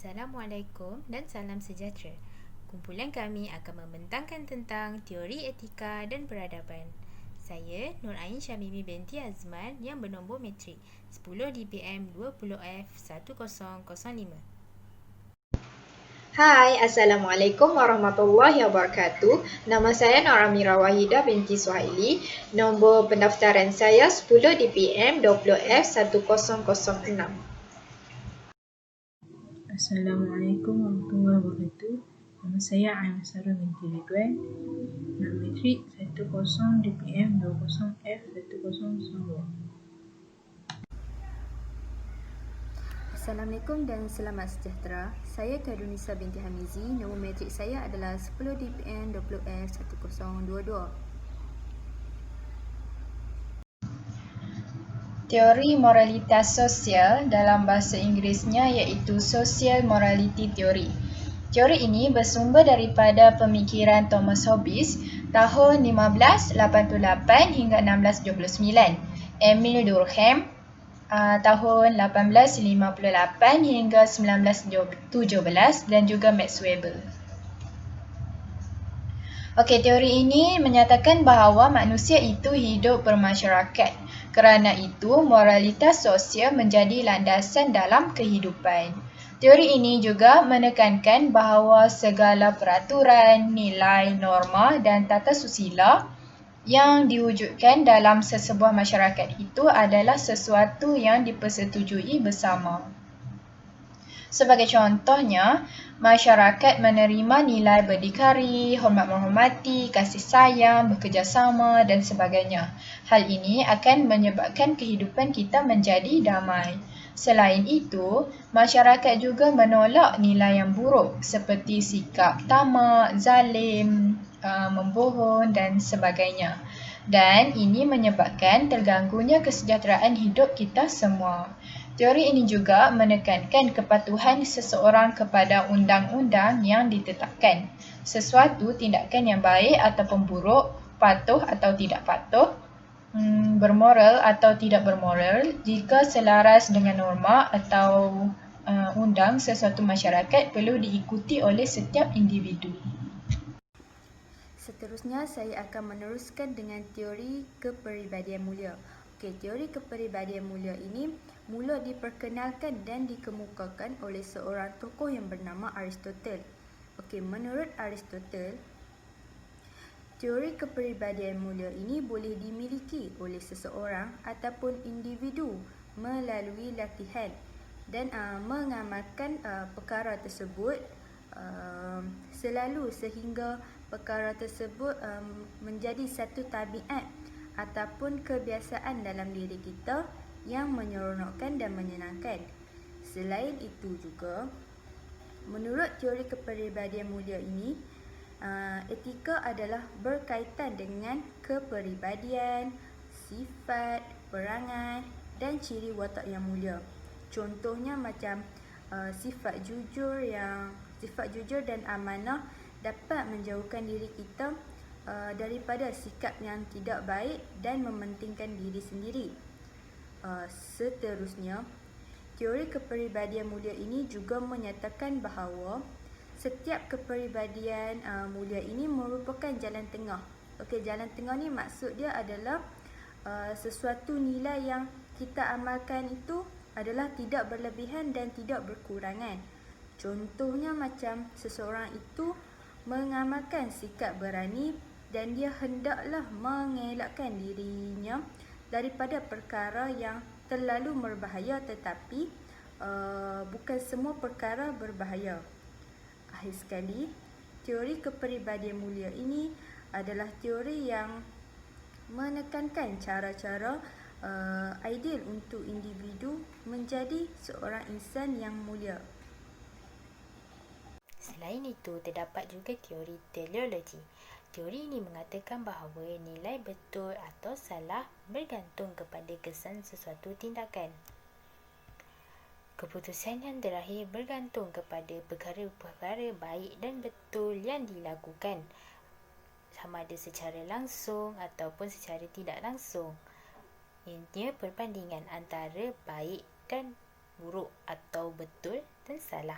Assalamualaikum dan salam sejahtera. Kumpulan kami akan membentangkan tentang teori etika dan peradaban. Saya Nur Ain Syamimi binti Azman yang bernombor metrik 10 DPM 20F 1005. Hai, Assalamualaikum warahmatullahi wabarakatuh. Nama saya Nur Amira Wahidah binti Suhaili. Nombor pendaftaran saya 10 DPM 20F 1006. Assalamualaikum warahmatullahi wabarakatuh. Nama saya Aiman Sarah binti Ridwan. Nombor metrik 10 DPM 20F 1092. Assalamualaikum dan selamat sejahtera. Saya Kadunisa binti Hamizi. Nombor metrik saya adalah 10 DPM 20F 1022. Teori moralitas sosial dalam bahasa Inggerisnya iaitu Social Morality Theory. Teori ini bersumber daripada pemikiran Thomas Hobbes tahun 1588 hingga 1629, Emil Durkheim tahun 1858 hingga 1917 dan juga Max Weber. Okey, teori ini menyatakan bahawa manusia itu hidup bermasyarakat. Kerana itu, moralitas sosial menjadi landasan dalam kehidupan. Teori ini juga menekankan bahawa segala peraturan, nilai, norma dan tata susila yang diwujudkan dalam sesebuah masyarakat itu adalah sesuatu yang dipersetujui bersama. Sebagai contohnya, masyarakat menerima nilai berdikari, hormat menghormati, kasih sayang, bekerjasama dan sebagainya. Hal ini akan menyebabkan kehidupan kita menjadi damai. Selain itu, masyarakat juga menolak nilai yang buruk seperti sikap tamak, zalim, membohong dan sebagainya. Dan ini menyebabkan terganggunya kesejahteraan hidup kita semua. Teori ini juga menekankan kepatuhan seseorang kepada undang-undang yang ditetapkan. Sesuatu tindakan yang baik ataupun buruk, patuh atau tidak patuh, bermoral atau tidak bermoral, jika selaras dengan norma atau undang sesuatu masyarakat perlu diikuti oleh setiap individu. Seterusnya, saya akan meneruskan dengan teori kepribadian mulia. Okey, teori kepribadian mulia ini mula diperkenalkan dan dikemukakan oleh seorang tokoh yang bernama Aristotle. Okey, menurut Aristotle, teori kepribadian mulia ini boleh dimiliki oleh seseorang ataupun individu melalui latihan dan mengamalkan perkara tersebut selalu sehingga perkara tersebut menjadi satu tabiat ataupun kebiasaan dalam diri kita yang menyeronokkan dan menyenangkan. Selain itu juga, menurut teori kepribadian mulia ini, etika adalah berkaitan dengan kepribadian, sifat, perangai dan ciri watak yang mulia. Contohnya macam sifat jujur dan amanah dapat menjauhkan diri kita daripada sikap yang tidak baik dan mementingkan diri sendiri. Seterusnya, teori kepribadian mulia ini juga menyatakan bahawa setiap kepribadian mulia ini merupakan jalan tengah. Okey, jalan tengah ni maksud dia adalah sesuatu nilai yang kita amalkan itu adalah tidak berlebihan dan tidak berkurangan. Contohnya macam seseorang itu mengamalkan sikap berani dan dia hendaklah mengelakkan dirinya daripada perkara yang terlalu berbahaya, tetapi bukan semua perkara berbahaya. Akhir sekali, teori kepribadian mulia ini adalah teori yang menekankan cara-cara ideal untuk individu menjadi seorang insan yang mulia. Selain itu, terdapat juga teori teleologi. Teori ini mengatakan bahawa nilai betul atau salah bergantung kepada kesan sesuatu tindakan. Keputusan yang terakhir bergantung kepada perkara-perkara baik dan betul yang dilakukan, sama ada secara langsung ataupun secara tidak langsung. Ianya perbandingan antara baik dan buruk atau betul dan salah.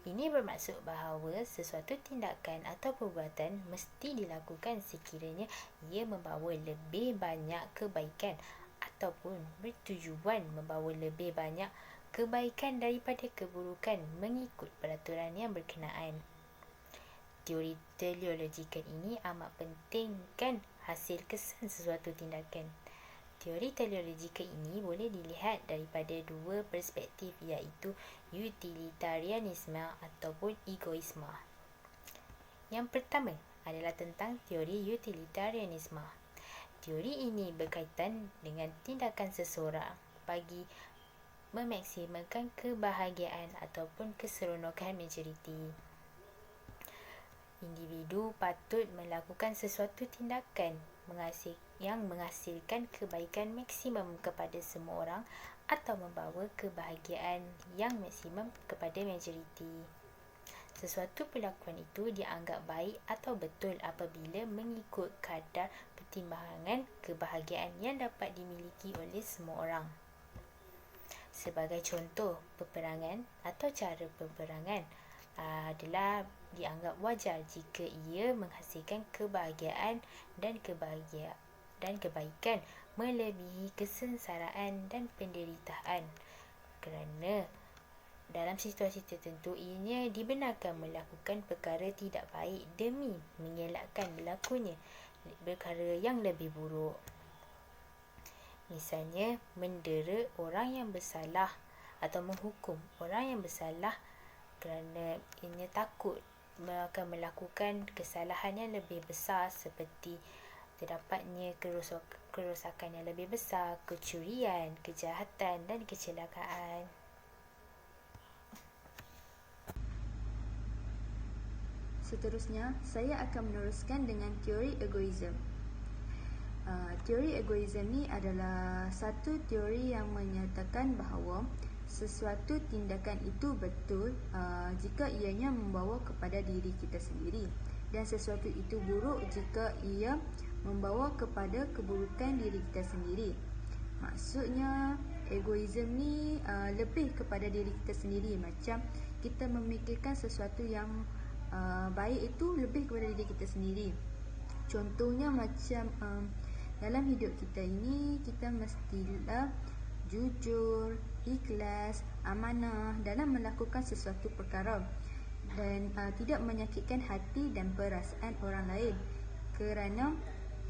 Ini bermaksud bahawa sesuatu tindakan atau perbuatan mesti dilakukan sekiranya ia membawa lebih banyak kebaikan ataupun bertujuan membawa lebih banyak kebaikan daripada keburukan mengikut peraturan yang berkenaan. Teori teleologikal ini amat penting kan hasil kesan sesuatu tindakan. Teori teleologikal ini boleh dilihat daripada dua perspektif, iaitu utilitarianisme ataupun egoisme. Yang pertama adalah tentang teori utilitarianisme. Teori ini berkaitan dengan tindakan seseorang bagi memaksimalkan kebahagiaan ataupun keseronokan majoriti. Individu patut melakukan sesuatu tindakan yang menghasilkan kebaikan maksimum kepada semua orang atau membawa kebahagiaan yang maksimum kepada majoriti. Sesuatu perlakuan itu dianggap baik atau betul apabila mengikut kadar pertimbangan kebahagiaan yang dapat dimiliki oleh semua orang. Sebagai contoh, peperangan atau cara peperangan adalah dianggap wajar jika ia menghasilkan kebahagiaan dan kebaikan melebihi kesengsaraan dan penderitaan, kerana dalam situasi tertentu ianya dibenarkan melakukan perkara tidak baik demi mengelakkan berlakunya perkara yang lebih buruk. Misalnya, mendera orang yang bersalah atau menghukum orang yang bersalah kerana ianya takut akan melakukan kesalahan yang lebih besar seperti terdapatnya kerosakan yang lebih besar, kecurian, kejahatan dan kecelakaan. Seterusnya, saya akan meneruskan dengan teori egoisme. Teori egoisme ni adalah satu teori yang menyatakan bahawa sesuatu tindakan itu betul jika ianya membawa kepada diri kita sendiri, dan sesuatu itu buruk jika ia membawa kepada keburukan diri kita sendiri. Maksudnya, egoisme ni lebih kepada diri kita sendiri. Macam kita memikirkan sesuatu yang baik itu lebih kepada diri kita sendiri. Contohnya macam dalam hidup kita ini, kita mestilah jujur, ikhlas, amanah dalam melakukan sesuatu perkara dan tidak menyakitkan hati dan perasaan orang lain, kerana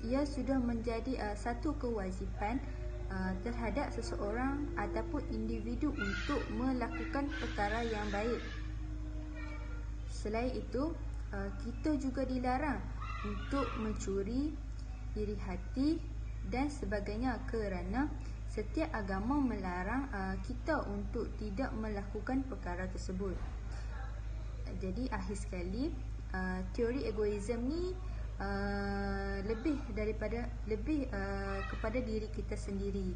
ia sudah menjadi satu kewajipan terhadap seseorang ataupun individu untuk melakukan perkara yang baik. Selain itu, kita juga dilarang untuk mencuri, iri hati dan sebagainya, kerana setiap agama melarang kita untuk tidak melakukan perkara tersebut. Jadi akhir sekali, teori egoisme ni lebih kepada diri kita sendiri.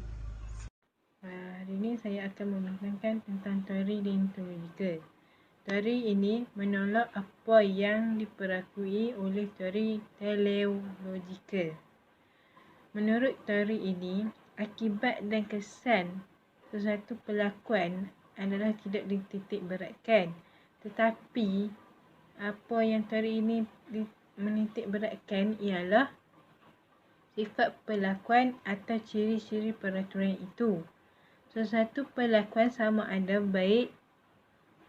Hari ini saya akan menerangkan tentang teori deontologikal. Teori ini menolak apa yang diperakui oleh teori teleologikal. Menurut teori ini, akibat dan kesan sesuatu perlakuan adalah tidak dititik beratkan, tetapi apa yang teori ini menitik beratkan ialah sifat perlakuan atau ciri-ciri peraturan itu. Sesuatu perlakuan sama ada baik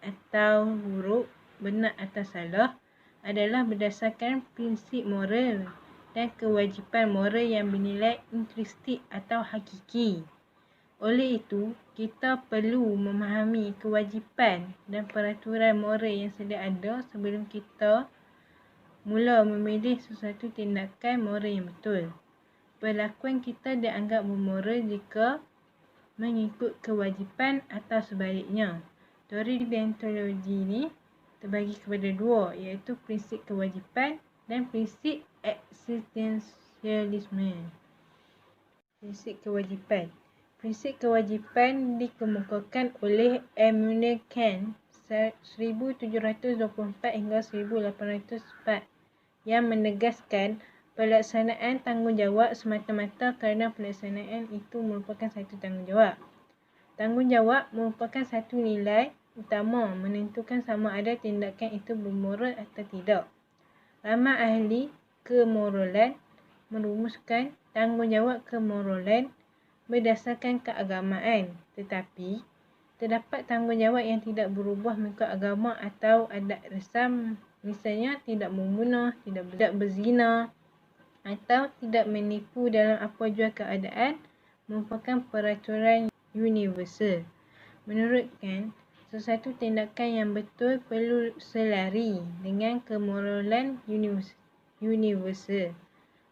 atau buruk, benar atau salah, adalah berdasarkan prinsip moral dan kewajipan moral yang bernilai intrinsik atau hakiki. Oleh itu, kita perlu memahami kewajipan dan peraturan moral yang sedia ada sebelum kita mula memilih sesuatu tindakan moral yang betul. Perlakuan kita dianggap bermoral jika mengikut kewajipan atau sebaliknya. Teori deontologi ini terbagi kepada dua, iaitu prinsip kewajipan dan prinsip eksistensialisme. Prinsip kewajipan. Prinsip kewajipan dikemukakan oleh Immanuel Kant 1724 hingga 1804 yang menegaskan pelaksanaan tanggungjawab semata-mata kerana pelaksanaan itu merupakan satu tanggungjawab. Tanggungjawab merupakan satu nilai utama menentukan sama ada tindakan itu bermoral atau tidak. Ramai ahli kemoralan merumuskan tanggungjawab kemoralan berdasarkan keagamaan, tetapi terdapat tanggungjawab yang tidak berubah mengikut agama atau adat resam, misalnya tidak membunuh, tidak berzina atau tidak menipu dalam apa jua keadaan, merupakan peraturan universal. Menurutkan, sesuatu tindakan yang betul perlu selari dengan kemoralan universal.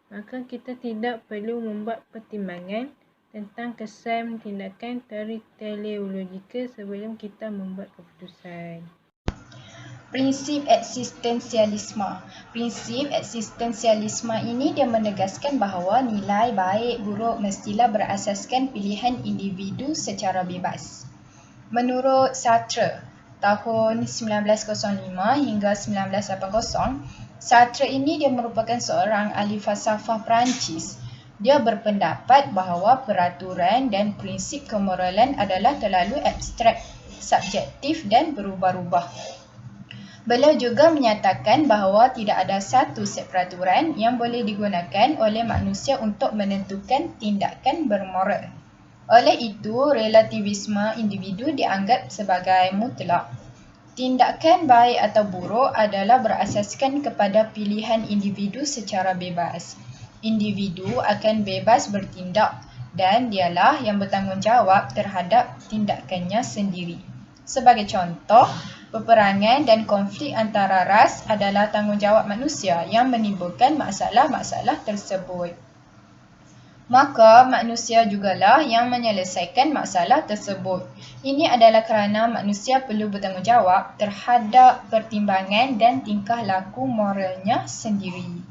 Maka kita tidak perlu membuat pertimbangan tentang kesan tindakan teori teleologikal sebelum kita membuat keputusan. Prinsip eksistensialisme. Prinsip eksistensialisme ini dia menegaskan bahawa nilai baik buruk mestilah berasaskan pilihan individu secara bebas. Menurut Sartre, tahun 1905 hingga 1980, Sartre ini dia merupakan seorang ahli falsafah Perancis. Dia berpendapat bahawa peraturan dan prinsip kemoralan adalah terlalu abstrak, subjektif dan berubah-ubah. Beliau juga menyatakan bahawa tidak ada satu set peraturan yang boleh digunakan oleh manusia untuk menentukan tindakan bermoral. Oleh itu, relativisme individu dianggap sebagai mutlak. Tindakan baik atau buruk adalah berasaskan kepada pilihan individu secara bebas. Individu akan bebas bertindak dan dialah yang bertanggungjawab terhadap tindakannya sendiri. Sebagai contoh, peperangan dan konflik antara ras adalah tanggungjawab manusia yang menimbulkan masalah-masalah tersebut. Maka manusia jugalah yang menyelesaikan masalah tersebut. Ini adalah kerana manusia perlu bertanggungjawab terhadap pertimbangan dan tingkah laku moralnya sendiri.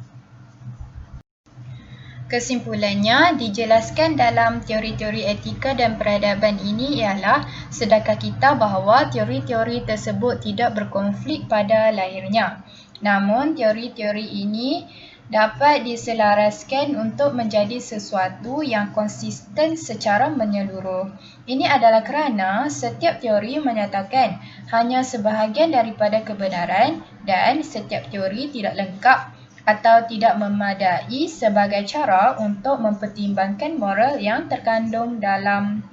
Kesimpulannya, dijelaskan dalam teori-teori etika dan peradaban ini ialah sedakah kita bahawa teori-teori tersebut tidak berkonflik pada lahirnya. Namun, teori-teori ini dapat diselaraskan untuk menjadi sesuatu yang konsisten secara menyeluruh. Ini adalah kerana setiap teori menyatakan hanya sebahagian daripada kebenaran dan setiap teori tidak lengkap atau tidak memadai sebagai cara untuk mempertimbangkan moral yang terkandung dalam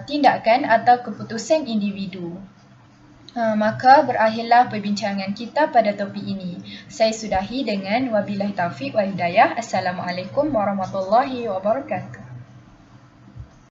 tindakan atau keputusan individu. Maka berakhirlah perbincangan kita pada topik ini. Saya sudahi dengan wabillahi taufiq wal hidayah. Assalamualaikum warahmatullahi wabarakatuh.